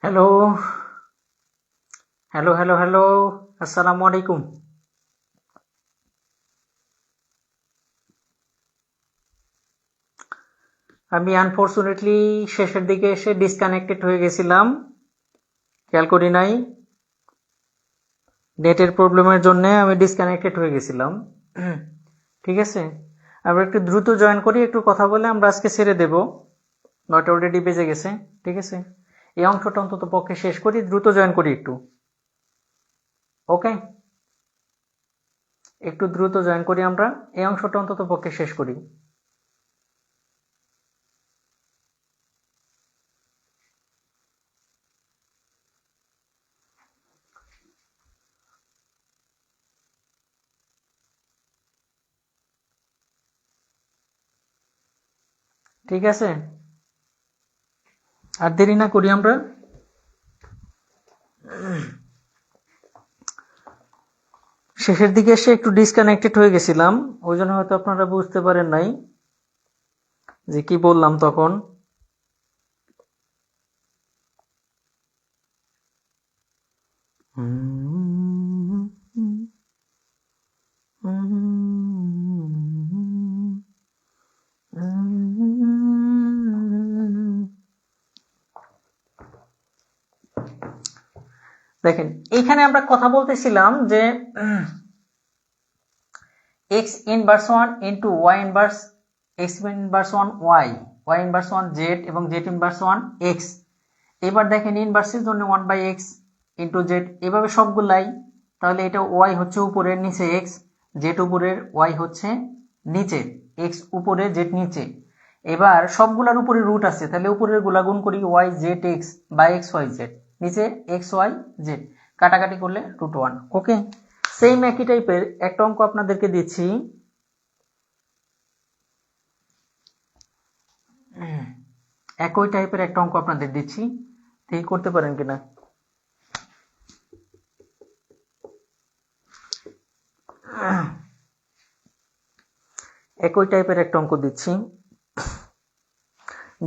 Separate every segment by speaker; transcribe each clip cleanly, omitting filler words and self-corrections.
Speaker 1: Hello hello hello hello আসসালামু আলাইকুম। আমি আনফরচুনেটলি শেষের দিকে এসে ডিসকানেক্টেড হয়ে গেছিলাম, খেয়াল করি নাই। নেটের প্রবলেমের জন্য আমি ডিসকানেক্টেড হয়ে গেছিলাম। ঠিক আছে, আমরা একটু দ্রুত জয়েন করি, একটু কথা বলে আমরা আজকে ছেড়ে দেব। 9টা অলরেডি বেজে গেছে। ঠিক আছে, এই অংশটা অন্তত পক্ষে শেষ করি, দ্রুত জয়েন করি একটু। ওকে, একটু দ্রুত জয়েন করি, আমরা এই অংশটা অন্তত পক্ষে শেষ করি। ঠিক আছে, আর দেরি না করি আমরা। শেষের দিকে এসে একটু ডিসকানেক্টেড হয়ে গেছিলাম, ওই জন্য হয়তো আপনারা বুঝতে পারেন নাই যে কি বললাম তখন। দেখেন, এইখানে আমরা কথা বলতেছিলাম যে x inverse 1 into y inverse x inverse 1 y, y inverse 1 z এবং z ইনভার্স 1 x। এবার দেখেন ইনভার্সের জন্য 1 বাই x ইন্টু z, এভাবে সবগুলাই। তাহলে এটা y হচ্ছে উপরের, নিচে x, z উপরের, y হচ্ছে নিচে, x উপরে z নিচে। এবার সবগুলার উপরে রুট আছে, তাহলে উপরের গুলা গুণ করি, y z x বা x y z, নিচে x y z, কাটাকাটি করলে √1। ওকে, সেম একই টাইপের একটা অঙ্ক আপনাদেরকে দিচ্ছি। একই টাইপের একটা অঙ্ক আপনাদের দিচ্ছি, ঠিক করতে পারেন কিনা। একই টাইপের একটা অঙ্ক দিচ্ছি।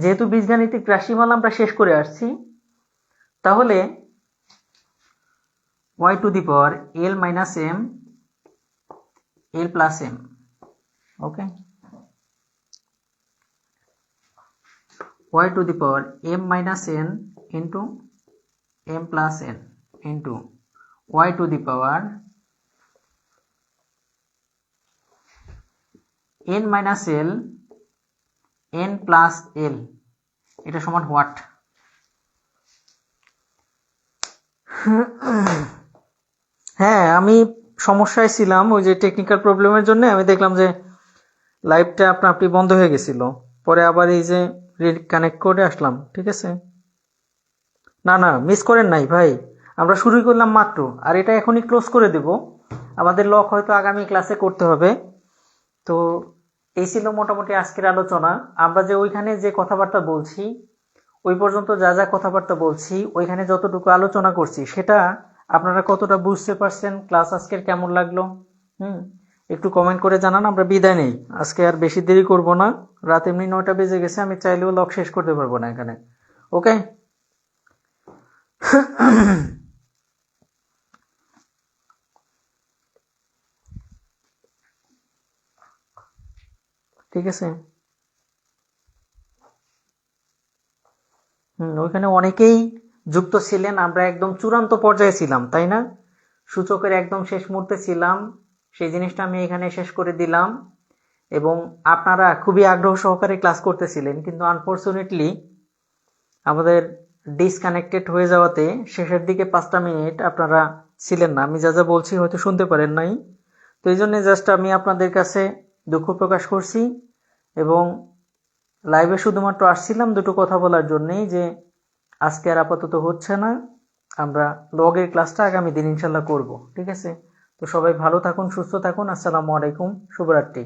Speaker 1: যেহেতু বীজগাণিতিক রাশিমালা আমরা শেষ করে আসছি, তাহলে y to the power l minus m l plus m। Okay, y to the power m minus n into m plus n into y to the power n minus l n plus l, এটা সমান what? হ্যাঁ, আমি সমস্যায় ছিলাম, ওই যে technical প্রবলেমের জন্য আমি দেখলাম যে লাইভটা আপনি বন্ধ হয়ে গেছিল, পরে আবার এই যে রিকানেক্ট করে আসলাম। ঠিক আছে, না না, মিস করেন নাই ভাই, আমরা শুরুই করলাম মাত্র, আর এটা এখনই ক্লোজ করে দেব। আমাদের লক হয়তো আগামী ক্লাসে করতে হবে। তো এই ছিল মোটামুটি আজকের আলোচনা। আমরা যে ওইখানে যে কথাবার্তা বলছি, ওই পর্যন্ত যা যা কথাবার্তা বলছি, ওইখানে যতটুকু আলোচনা করছি, সেটা আপনারা কতটা বুঝতে পারছেন, ক্লাস আজকের কেমন লাগলো, একটু কমেন্ট করে জানান। আমরা বিদায় নেই, আজকে আর বেশি দেরি করব না, রাত এমনি 9টা বেজে গেছে, আমি চাইলেও লক শেষ করতে পারবো না এখানে। ওকে, ঠিক আছে। ওইখানে অনেকেই যুক্ত ছিলেন, আমরা একদম চূড়ান্ত পর্যায়ে ছিলাম, তাই না? সূচকের একদম শেষ মুহূর্তে ছিলাম, সেই জিনিসটা আমি এখানে শেষ করে দিলাম। এবং আপনারা খুবই আগ্রহ সহকারে ক্লাস করতেছিলেন, কিন্তু আনফরচুনেটলি আমাদের ডিসকানেক্টেড হয়ে যাওয়াতে শেষের দিকে 5টা মিনিট আপনারা ছিলেন না। আমি যা যা বলছি হয়তো শুনতে পারেন নাই, তো এই জন্য জাস্ট আমি আপনাদের কাছে দুঃখ প্রকাশ করছি। এবং লাইভে শুধুমাত্র আসছিলাম দুটো কথা বলার জন্যই, যে আজকে আর আপাতত হচ্ছে না, আমরা লগের ক্লাসটা আগামী দিন ইনশাল্লাহ করব। ঠিক আছে, তো সবাই ভালো থাকুন, সুস্থ থাকুন। আসসালামু আলাইকুম, শুভরাত্রি।